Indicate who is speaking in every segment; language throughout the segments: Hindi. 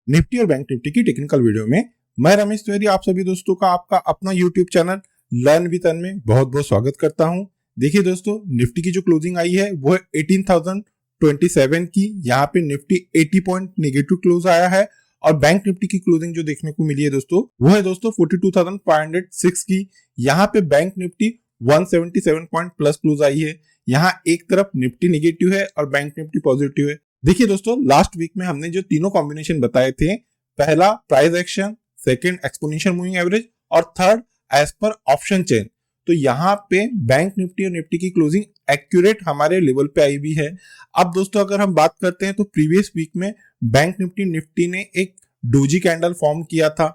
Speaker 1: निफ्टी और बैंक निफ्टी की टेक्निकल वीडियो में मैं रमेश तिवारी आप सभी दोस्तों का आपका अपना यूट्यूब चैनल लर्न विद अन में बहुत बहुत स्वागत करता हूं। देखिए दोस्तों, निफ्टी की जो क्लोजिंग आई है वो है 18,027 की। यहाँ पे निफ्टी 80 पॉइंट नेगेटिव क्लोज आया है और बैंक निफ्टी की क्लोजिंग जो देखने को मिली है दोस्तों वो है दोस्तों 42,506 की। यहाँ पे bank Nifty 177 point plus close आई है। यहाँ एक तरफ निफ्टी नेगेटिव है और बैंक निफ्टी पॉजिटिव है। देखिए दोस्तों, लास्ट वीक में हमने जो तीनों कॉम्बिनेशन बताए थे, पहला price action, second exponential moving average और थर्ड एज पर ऑप्शन चेन, तो यहाँ पे बैंक निफ्टी और निफ्टी की क्लोजिंग एक्यूरेट हमारे लेवल पे आई भी है। अब दोस्तों अगर हम बात करते हैं तो प्रीवियस वीक में बैंक निफ्टी ने एक डोजी कैंडल फॉर्म किया था।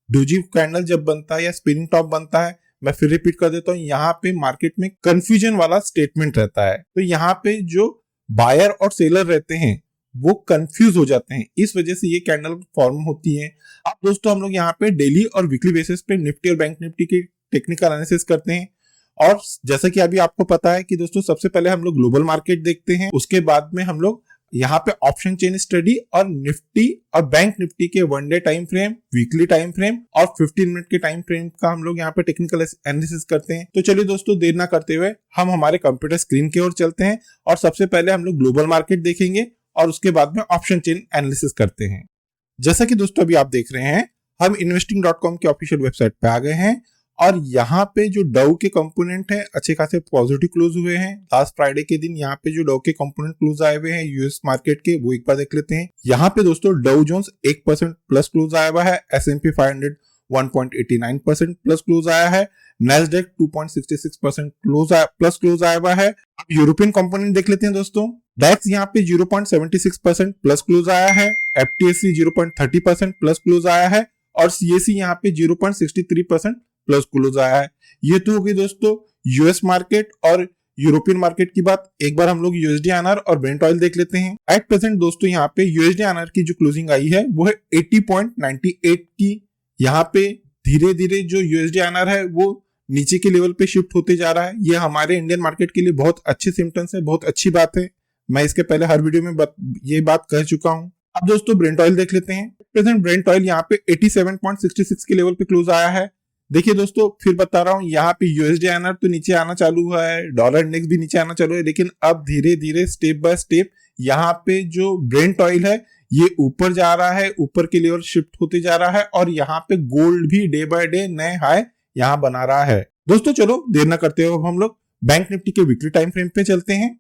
Speaker 1: डोजी कैंडल जब बनता है या स्पिनिंग टॉप बनता है, मैं फिर रिपीट कर देता हूँ, यहाँ पे मार्केट में कंफ्यूजन वाला स्टेटमेंट रहता है। तो यहाँ पे जो बायर और सेलर रहते हैं वो कंफ्यूज हो जाते हैं, इस वजह से ये कैंडल फॉर्म होती है। अब दोस्तों हम लोग यहाँ पे डेली और वीकली बेसिस पे निफ्टी और बैंक निफ्टी की टेक्निकल एनालिसिस करते हैं। और जैसा कि अभी आपको पता है कि दोस्तों सबसे पहले हम लोग ग्लोबल मार्केट देखते हैं, उसके बाद में हम लोग यहाँ पे ऑप्शन चेन स्टडी और निफ्टी और बैंक निफ्टी के 1 day time frame, weekly time frame और 15 मिनट के टाइम फ्रेम का हम लोग यहाँ पे टेक्निकल एनालिसिस करते हैं। तो चलिए दोस्तों, देर ना करते हुए हम हमारे कंप्यूटर स्क्रीन की ओर चलते हैं और सबसे पहले हम लोग ग्लोबल मार्केट देखेंगे और उसके बाद में ऑप्शन चेन एनालिसिस करते हैं। जैसा कि दोस्तों अभी आप देख रहे हैं, हम investing.com के ऑफिशियल वेबसाइट पे आ गए हैं और यहाँ पे जो डाउ के कंपोनेंट है अच्छे खासे पॉजिटिव क्लोज हुए हैं। लास्ट फ्राइडे के दिन यहाँ पे जो डाउ के कंपोनेंट क्लोज आए हुए हैं यूएस मार्केट के, वो एक बार देख लेते हैं। यहाँ पे दोस्तों डाउ जोन्स 1% प्लस क्लोज आया हुआ है, S&P 500 1.89% प्लस क्लोज आया है, नैस्डैक 2.66% प्लस क्लोज आया हुआ है। अब यूरोपियन कंपोनेंट देख लेते हैं दोस्तों। डैक्स यहाँ पे 0.76% प्लस क्लोज आया है, FTSE 0.30% प्लस क्लोज आया है और CAC यहाँ पे 0.63% प्लस क्लोज आया है। ये तो होगी दोस्तों यूएस मार्केट और यूरोपियन मार्केट की बात। एक बार हम लोग USD/INR और ब्रेंट ऑयल देख लेते हैं। एट प्रेजेंट दोस्तों यहाँ पे USD/INR की जो क्लोजिंग आई है वो है 80.98 की। यहाँ पे धीरे धीरे जो USD/INR है वो नीचे के लेवल पे शिफ्ट होते जा रहा है। ये हमारे इंडियन मार्केट के लिए बहुत अच्छे सिम्टम्स है, बहुत अच्छी बात है। मैं इसके पहले हर वीडियो में ये बात कह चुका हूँ। अब दोस्तों ब्रेंट ऑयल देख लेते हैं। प्रेजेंट ब्रेंट ऑयल यहाँ पे 87.66 के लेवल पे क्लोज आया है। देखिए दोस्तों, फिर बता रहा हूँ, यहाँ पे USD/INR तो नीचे आना चालू हुआ है, डॉलर इंडेक्स भी नीचे आना चालू है, लेकिन अब धीरे धीरे स्टेप बाय स्टेप यहाँ पे जो ब्रेंट ऑयल है ये ऊपर जा रहा है, ऊपर के लेवल शिफ्ट होते जा रहा है और यहाँ पे गोल्ड भी डे बाय डे नए हाई यहाँ बना रहा है। दोस्तों चलो देर न करते हुए हम लोग बैंक निफ्टी के वीकली टाइम फ्रेम पे चलते हैं।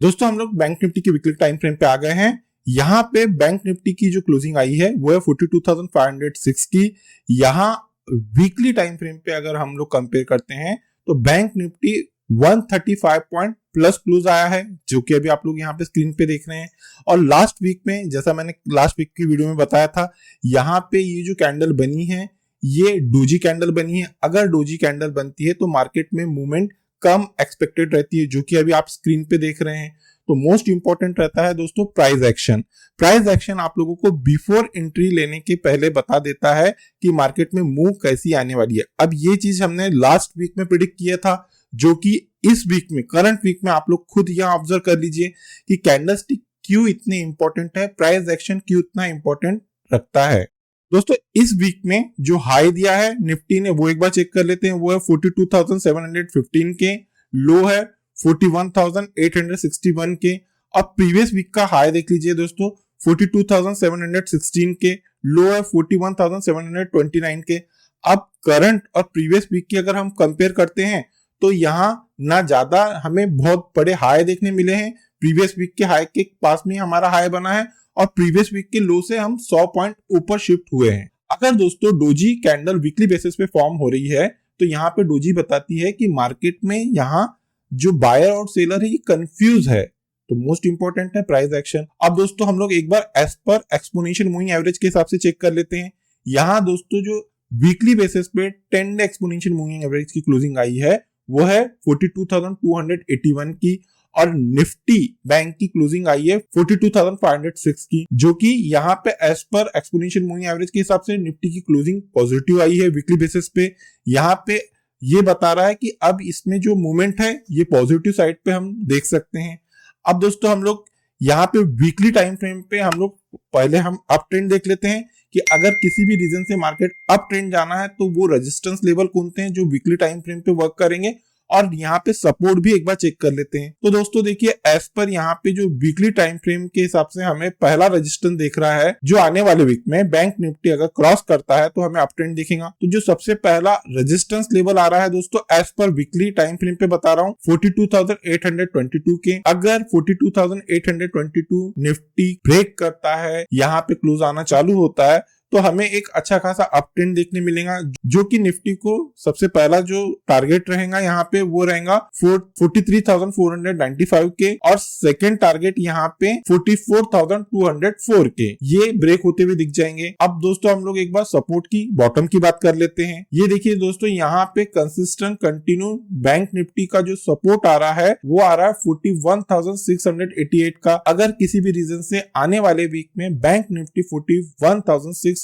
Speaker 1: दोस्तों हम लोग बैंक निफ्टी के वीकली टाइम फ्रेम पे आ गए हैं। यहाँ पे बैंक निफ्टी की जो क्लोजिंग आई है वो है 42,506 की। यहाँ वीकली टाइम फ्रेम पे अगर हम लोग कंपेयर करते हैं तो bank Nifty 135 point plus close आया है, जो कि अभी आप लोग यहाँ पे स्क्रीन पे देख रहे हैं। और लास्ट वीक में, जैसा मैंने लास्ट वीक की वीडियो में बताया था, यहाँ पे ये जो कैंडल बनी है ये डोजी कैंडल बनी है। अगर डोजी कैंडल बनती है तो मार्केट में मूवमेंट कम एक्सपेक्टेड रहती है, जो कि अभी आप स्क्रीन पे देख रहे हैं। तो मोस्ट इंपॉर्टेंट रहता है दोस्तों प्राइस एक्शन। प्राइस एक्शन आप लोगों को बिफोर एंट्री लेने के पहले बता देता है कि मार्केट में मूव कैसी आने वाली है। अब ये चीज हमने लास्ट वीक में प्रिडिक्ट किया था, जो कि इस वीक में, करंट वीक में आप लोग खुद यहाँ ऑब्जर्व कर लीजिए कि कैंडलस्टिक क्यों इतने इंपॉर्टेंट है, प्राइस एक्शन क्यों इतना इंपॉर्टेंट रखता है। दोस्तों इस वीक में जो हाई दिया है निफ्टी ने वो एक बार चेक कर लेते हैं। वो है 42,715 के, लो है 41,861 के। अब प्रीवियस वीक का हाई देख लीजिए दोस्तों, 42,716 के, लो है 41,729 के। अब करंट और प्रीवियस वीक की अगर हम कंपेयर करते हैं तो यहाँ ना ज्यादा हमें बहुत बड़े हाई देखने मिले हैं। प्रीवियस वीक के हाई के पास में हमारा हाई बना है और प्रीवियस वीक के लो से हम 100 पॉइंट ऊपर शिफ्ट हुए हैं। अगर दोस्तों डोजी कैंडल वीकली बेसिस पे फॉर्म हो रही है तो यहाँ पे डोजी बताती है कि मार्केट में यहाँ जो बायर और सेलर है ये कंफ्यूज है। तो मोस्ट इंपॉर्टेंट है प्राइस एक्शन। अब दोस्तों हम लोग एक बार एज पर एक्सपोनेंशियल मूविंग एवरेज के हिसाब से चेक कर लेते हैं। यहाँ दोस्तों जो वीकली बेसिस पे 10 डे एक्सपोनेंशियल मूविंग एवरेज की क्लोजिंग आई है वो है 42,281 की और निफ्टी बैंक की क्लोजिंग आई है 42,506 की, जो कि यहाँ पे as per exponential moving average के हिसाब से निफ्टी की क्लोजिंग पॉजिटिव आई है वीकली बेसिस पे। यहाँ पे ये बता रहा है कि अब इसमें जो मूवमेंट है ये पॉजिटिव साइड पे हम देख सकते हैं। अब दोस्तों हम लोग यहाँ पे वीकली टाइम फ्रेम पे हम लोग पहले हम अप ट्रेंड देख लेते हैं कि अगर किसी भी रीजन से मार्केट अप ट्रेंड जाना है तो वो रेजिस्टेंस लेवल कौन से हैं जो वीकली टाइम फ्रेम पे वर्क करेंगे, और यहाँ पे सपोर्ट भी एक बार चेक कर लेते हैं। तो दोस्तों देखिए, एज पर यहाँ पे जो वीकली टाइम फ्रेम के हिसाब से हमें पहला रेजिस्टेंस देख रहा है जो आने वाले वीक में बैंक निफ्टी अगर क्रॉस करता है तो हमें अप ट्रेंड दिखेगा। तो जो सबसे पहला रेजिस्टेंस लेवल आ रहा है दोस्तों as per weekly time frame पे बता रहा हूँ 42,822 के। अगर 42,822 निफ्टी ब्रेक करता है, यहाँ पे क्लोज आना चालू होता है, तो हमें एक अच्छा खासा अप ट्रेंड देखने मिलेगा, जो कि निफ्टी को सबसे पहला जो टारगेट रहेगा यहाँ पे वो रहेगा 43,495 के, और सेकंड टारगेट यहाँ पे 44,204 के। ये ब्रेक होते हुए दिख जाएंगे। अब दोस्तों हम लोग एक बार सपोर्ट की बॉटम की बात कर लेते हैं। ये देखिए दोस्तों, यहाँ पे कंसिस्टेंट कंटिन्यू बैंक निफ्टी का जो सपोर्ट आ रहा है वो आ रहा है 41,688 का। अगर किसी भी रीजन से आने वाले वीक में बैंक निफ्टी 41,688,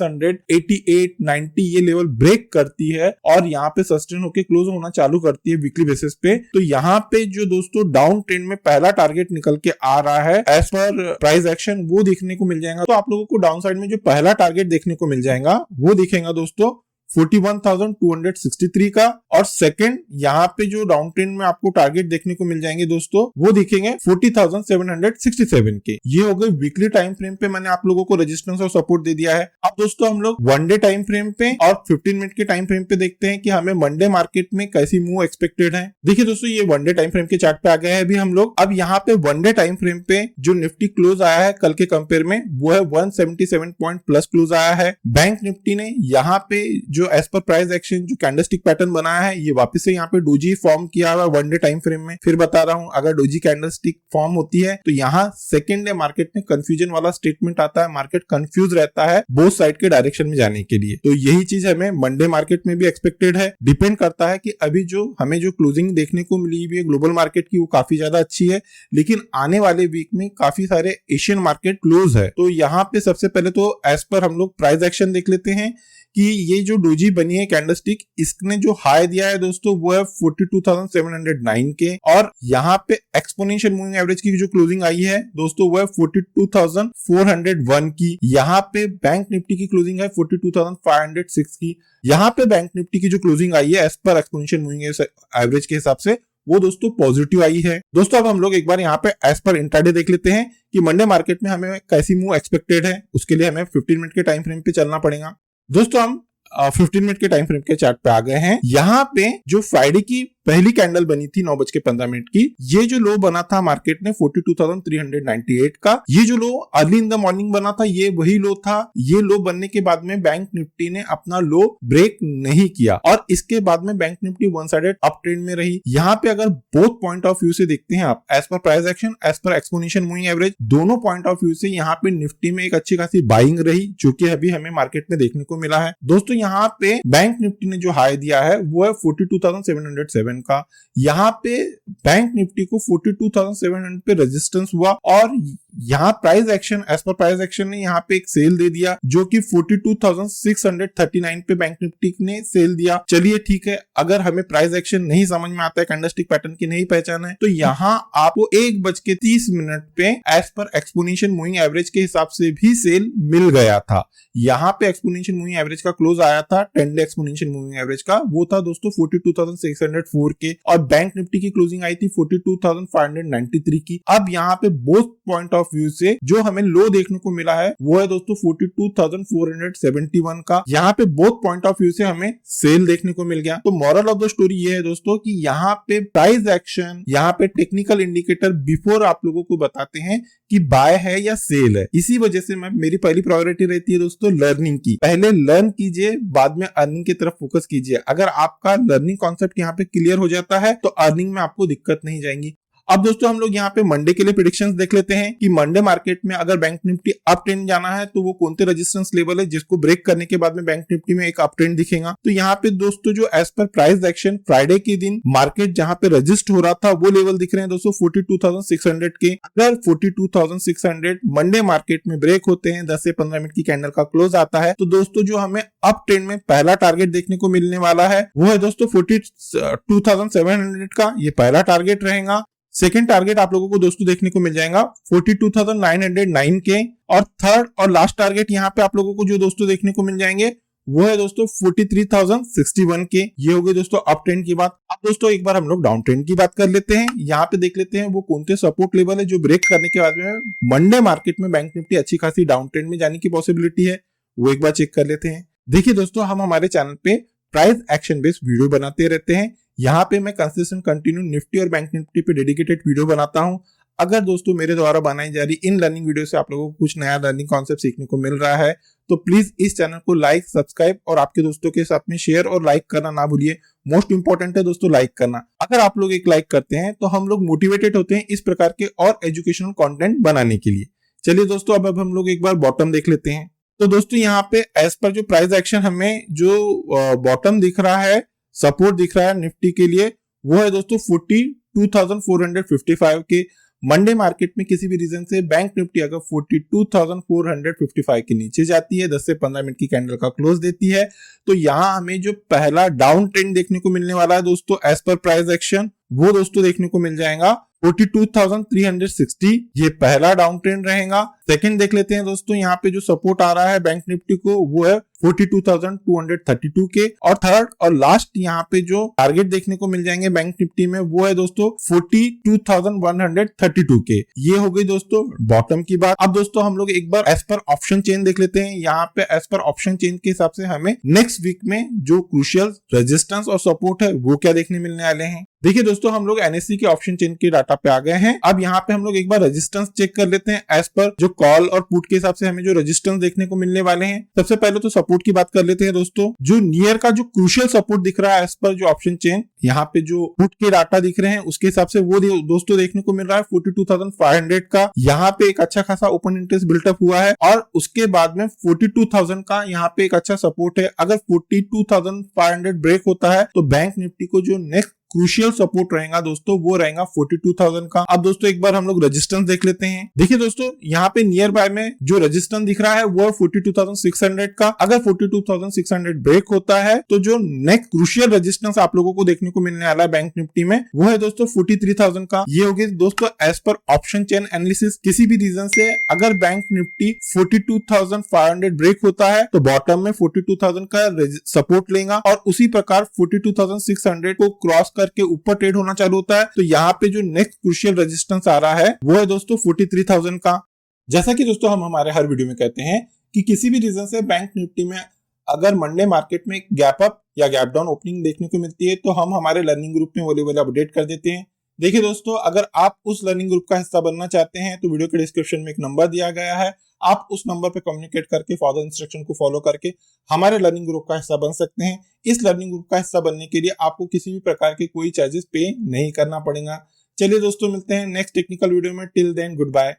Speaker 1: 90 ये लेवल ब्रेक करती है और यहाँ पे सस्टेन होके क्लोज होना चालू करती है वीकली बेसिस पे, तो यहाँ पे जो दोस्तों डाउन ट्रेंड में पहला टारगेट निकल के आ रहा है एज पर प्राइस एक्शन वो देखने को मिल जाएगा। तो आप लोगों को डाउन साइड में जो पहला टारगेट देखने को मिल जाएगा वो दिखेगा दोस्तों 41,263 का, और सेकंड यहाँ पे जो डाउन ट्रेंड में आपको टारगेट देखने को मिल जाएंगे दोस्तों वो दिखेंगे 40,767 के। ये हो गए वीकली टाइम फ्रेम पे मैंने आप लोगों को रेजिस्टेंस और सपोर्ट दे दिया है। अब दोस्तों हम लोग वन डे टाइम फ्रेम पे और 15 मिनट के टाइम फ्रेम पे देखते हैं कि हमें मंडे मार्केट में कैसी मूव एक्सपेक्टेड है। देखिए दोस्तों, ये वन डे टाइम फ्रेम के चार्ट पे आ गए हैं अभी हम लोग। अब यहाँ पे वन डे टाइम फ्रेम पे जो निफ्टी क्लोज आया है कल के कंपेयर में वो है 177 पॉइंट प्लस क्लोज आया है। बैंक निफ्टी ने यहाँ पे जो एज पर प्राइस एक्शन जो कैंडलस्टिक पैटर्न बनाया है ये वापस से यहाँ पे डोजी फॉर्म किया हुआ वन डे टाइम फ्रेम में। फिर बता रहा हूँ, अगर डोजी कैंडलस्टिक फॉर्म होती है तो यहाँ सेकेंड डे मार्केट में कंफ्यूजन वाला स्टेटमेंट आता है, मार्केट कंफ्यूज रहता है बोथ साइड के डायरेक्शन में जाने के लिए। तो यही चीज हमें मंडे मार्केट में भी एक्सपेक्टेड है। डिपेंड करता है कि अभी जो हमें जो क्लोजिंग देखने को मिली हुई है ग्लोबल मार्केट की वो काफी ज्यादा अच्छी है, लेकिन आने वाले वीक में काफी सारे एशियन मार्केट क्लोज है। तो यहाँ पे सबसे पहले तो एज पर हम लोग प्राइस एक्शन देख लेते हैं कि ये जो डोजी बनी है कैंडलस्टिक, इसने जो हाई दिया है दोस्तों वो है 42,709 के, और यहाँ पे एक्सपोनेंशियल मूविंग एवरेज की जो क्लोजिंग आई है दोस्तों वो है 42,401 की। यहाँ पे बैंक निफ्टी की क्लोजिंग है 42,506 की। यहाँ पे बैंक निफ्टी की जो क्लोजिंग आई है as per exponential moving average के हिसाब से वो दोस्तों पॉजिटिव आई है। दोस्तों अब हम लोग एक बार यहाँ पे एज पर इंट्राडे देख लेते हैं कि मंडे मार्केट में हमें कैसी मूव एक्सपेक्टेड है। उसके लिए हमें 15 मिनट के टाइम फ्रेम पे चलना पड़ेगा। दोस्तों हम 15 मिनट के टाइम फ्रेम के चार्ट पे आ गए हैं। यहाँ पे जो फ्राइडे की पहली कैंडल बनी थी 9:15 की, ये जो लो बना था मार्केट ने 42,398 का, ये जो लो अर्ली इन द मॉर्निंग बना था ये वही लो था। ये लो बनने के बाद में बैंक निफ्टी ने अपना लो ब्रेक नहीं किया और इसके बाद में bank Nifty one sided up trend में रही। यहाँ पे अगर बोथ पॉइंट ऑफ व्यू से देखते हैं आप, as per price action, as पर एक्सपोनेंशियल मूविंग एवरेज, दोनों पॉइंट ऑफ व्यू से यहाँ पे निफ्टी में एक अच्छी खासी बाइंग रही जो कि अभी हमें मार्केट में देखने को मिला है। दोस्तों यहाँ पे बैंक निफ्टी ने जो हाई दिया है वो है 42,707 का। यहाँ पे बैंक निफ्टी को 42,700 पे रेजिस्टेंस हुआ और यहाँ price action, as per price action ने यहाँ पे एक सेल दे दिया जो कि 42,639 पे बैंक निफ्टी ने सेल दिया। चलिए ठीक है, अगर हमें प्राइस एक्शन नहीं समझ में आता है, कैंडलस्टिक पैटर्न की नहीं पहचाना है, तो यहाँ आपको 1:30 पे as per exponential moving average के हिसाब से भी सेल मिल गया था। यहाँ पे एक्सपोनेंशियल मूविंग एवरेज का क्लोज आया था 10 डे एक्सपोनेंशियल मूविंग एवरेज का, वो था दोस्तों 42,604 के, और बैंक निफ्टी की क्लोजिंग आई थी 42,593 की। अब यहाँ पे बोथ पॉइंट ऑफ व्यू से जो हमें लो देखने को मिला है वो है दोस्तों 42,471 का। यहाँ पे बोथ पॉइंट ऑफ व्यू से हमें सेल देखने को मिल गया। तो मॉरल ऑफ द स्टोरी ये है दोस्तों कि यहाँ पे प्राइस एक्शन, यहाँ पे टेक्निकल इंडिकेटर बिफोर आप लोगों को बताते हैं कि बाय है या सेल है। इसी वजह से मेरी पहली प्रायोरिटी रहती है दोस्तों लर्निंग की। पहले लर्न कीजिए, बाद में अर्निंग की तरफ फोकस कीजिए। अगर आपका लर्निंग कॉन्सेप्ट यहाँ पे क्लियर हो जाता है तो अर्निंग में आपको दिक्कत नहीं जाएंगी। अब दोस्तों हम लोग यहाँ पे मंडे के लिए प्रेडिक्शंस देख लेते हैं कि मंडे मार्केट में अगर बैंक निफ्टी अप ट्रेंड जाना है तो वो कौन से रेजिस्टेंस लेवल है जिसको ब्रेक करने के बाद में बैंक निफ्टी में एक अप ट्रेंड दिखेगा। तो यहाँ पे दोस्तों जो as per price action Friday के दिन मार्केट जहाँ पे रजिस्ट हो रहा था वो लेवल दिख रहे हैं दोस्तों 42,600 के। अगर 42,600 मंडे मार्केट में ब्रेक होते हैं, 10 से 15 मिनट की कैंडल का क्लोज आता है, तो दोस्तों जो हमें अप ट्रेंड में पहला टारगेट देखने को मिलने वाला है वो है दोस्तों 42,700 का। ये पहला टारगेट रहेगा। सेकंड टारगेट आप लोगों को दोस्तों देखने को मिल जाएगा 42,909 के, और थर्ड और लास्ट टारगेट यहाँ पे आप लोगों को जो दोस्तों देखने को मिल जाएंगे वो है दोस्तों 43,061 के। ये हो गए दोस्तों अप ट्रेंड की बात। अब दोस्तों एक बार हम लोग डाउन ट्रेंड की बात कर लेते हैं। यहाँ पे देख लेते हैं वो कौन से सपोर्ट लेवल है जो ब्रेक करने के बाद में मंडे मार्केट में बैंक निफ्टी अच्छी खासी डाउन ट्रेंड में जाने की पॉसिबिलिटी है, वो एक बार चेक कर लेते हैं। देखिए दोस्तों, हम हमारे चैनल पे प्राइस एक्शन बेस्ड वीडियो बनाते रहते हैं। यहाँ पे मैं कंसिस्टेंट कंटिन्यू निफ्टी और बैंक निफ्टी पे डेडिकेटेड वीडियो बनाता हूँ। अगर दोस्तों मेरे द्वारा बनाई जा रही इन लर्निंग वीडियो से आप लोगों को कुछ नया लर्निंग कॉन्सेप्ट सीखने को मिल रहा है तो प्लीज इस चैनल को लाइक, सब्सक्राइब और आपके दोस्तों के साथ में शेयर और लाइक करना ना भूलिए। मोस्ट इंपॉर्टेंट है दोस्तों लाइक करना। अगर आप लोग एक लाइक करते हैं तो हम लोग मोटिवेटेड होते हैं इस प्रकार के और एजुकेशनल कंटेंट बनाने के लिए। चलिए दोस्तों, अब हम लोग एक बार बॉटम देख लेते हैं। तो दोस्तों यहाँ पे एज पर जो प्राइस एक्शन हमें जो बॉटम दिख रहा है, सपोर्ट दिख रहा है निफ्टी के लिए, वो है दोस्तों 42,455 के। मंडे मार्केट में किसी भी रीजन से बैंक निफ्टी अगर 42,455 के नीचे जाती है, 10 से 15 मिनट की कैंडल का क्लोज देती है, तो यहाँ हमें जो पहला डाउन ट्रेंड देखने को मिलने वाला है दोस्तों एज पर प्राइस एक्शन, वो दोस्तों देखने को मिल जाएगा 42,360। ये पहला डाउन ट्रेंड रहेगा। सेकंड देख लेते हैं दोस्तों, यहाँ पे जो सपोर्ट आ रहा है बैंक निफ्टी को वो है 42,232 के, और थर्ड और लास्ट यहाँ पे जो टारगेट देखने को मिल जाएंगे बैंक निफ्टी में वो है दोस्तों 42,132 के। ये हो गई दोस्तों बॉटम की बात। अब दोस्तों हम लोग एक बार एज पर ऑप्शन चेन देख लेते हैं। यहाँ पे एज पर ऑप्शन चेन के हिसाब से हमें नेक्स्ट वीक में जो क्रूशियल रेजिस्टेंस और सपोर्ट है वो क्या देखने मिलने वाले हैं। देखिए दोस्तों, हम लोग एनएससी के ऑप्शन चेन के डाटा पे आ गए हैं। अब यहाँ पे हम लोग एक बार रेजिस्टेंस चेक कर लेते हैं एज पर जो कॉल और पुट के हिसाब से हमें जो रेजिस्टेंस देखने को मिलने वाले हैं। सबसे पहले तो सपोर्ट की बात कर लेते हैं दोस्तों। जो नियर का जो क्रूशियल सपोर्ट दिख रहा है एज पर जो ऑप्शन चेन, यहाँ पे जो पुट के डाटा दिख रहे हैं उसके हिसाब से वो दोस्तों देखने को मिल रहा है 42,500 का। यहाँ पे एक अच्छा खासा ओपन इंटरेस्ट बिल्टअप हुआ है और उसके बाद में 42,000 का यहाँ पे एक अच्छा सपोर्ट है। अगर 42,500 ब्रेक होता है तो बैंक निफ्टी को जो नेक्स्ट क्रूशियल सपोर्ट रहेगा दोस्तों वो रहेगा 42,000 का। अब दोस्तों एक बार हम लोग रेजिस्टेंस देख लेते हैं। देखिए दोस्तों, यहाँ पे नियर बाय में जो रेजिस्टेंस दिख रहा है वो 42,600 का। अगर 42,600 ब्रेक होता है तो जो नेक्स्ट क्रूशियल रेजिस्टेंस आप लोगों को देखने को मिलने वाला है बैंक निफ्टी में वो है दोस्तों 43,000 का। ये हो गया दोस्तों एज पर ऑप्शन चेन एनालिसिस। किसी भी रीजन से अगर बैंक निफ्टी 42,500 ब्रेक होता है तो बॉटम में 42,000 का सपोर्ट लेगा और उसी प्रकार 42,600 को क्रॉस करके ऊपर ट्रेड होना चालू होता है तो यहाँ पे जो नेक्स्ट क्रूशियल रेजिस्टेंस आ रहा है वो है दोस्तों 43,000 का। जैसा कि दोस्तों हम हमारे हर वीडियो में कहते हैं कि किसी भी रीजन से बैंक निफ्टी में अगर मंडे मार्केट में गैप अप या गैप डाउन ओपनिंग देखने को मिलती है तो हम हमारे लर्निंग ग्रुप में वो लेवल अपडेट कर देते हैं। देखिए दोस्तों, अगर आप उस लर्निंग ग्रुप का हिस्सा बनना चाहते हैं तो वीडियो के डिस्क्रिप्शन में एक नंबर दिया गया है, आप उस नंबर पे कम्युनिकेट करके फॉरदर इंस्ट्रक्शन को फॉलो करके हमारे लर्निंग ग्रुप का हिस्सा बन सकते हैं। इस लर्निंग ग्रुप का हिस्सा बनने के लिए आपको किसी भी प्रकार के कोई चार्जेस पे नहीं करना पड़ेगा। चलिए दोस्तों, मिलते हैं नेक्स्ट टेक्निकल वीडियो में। Till then good bye.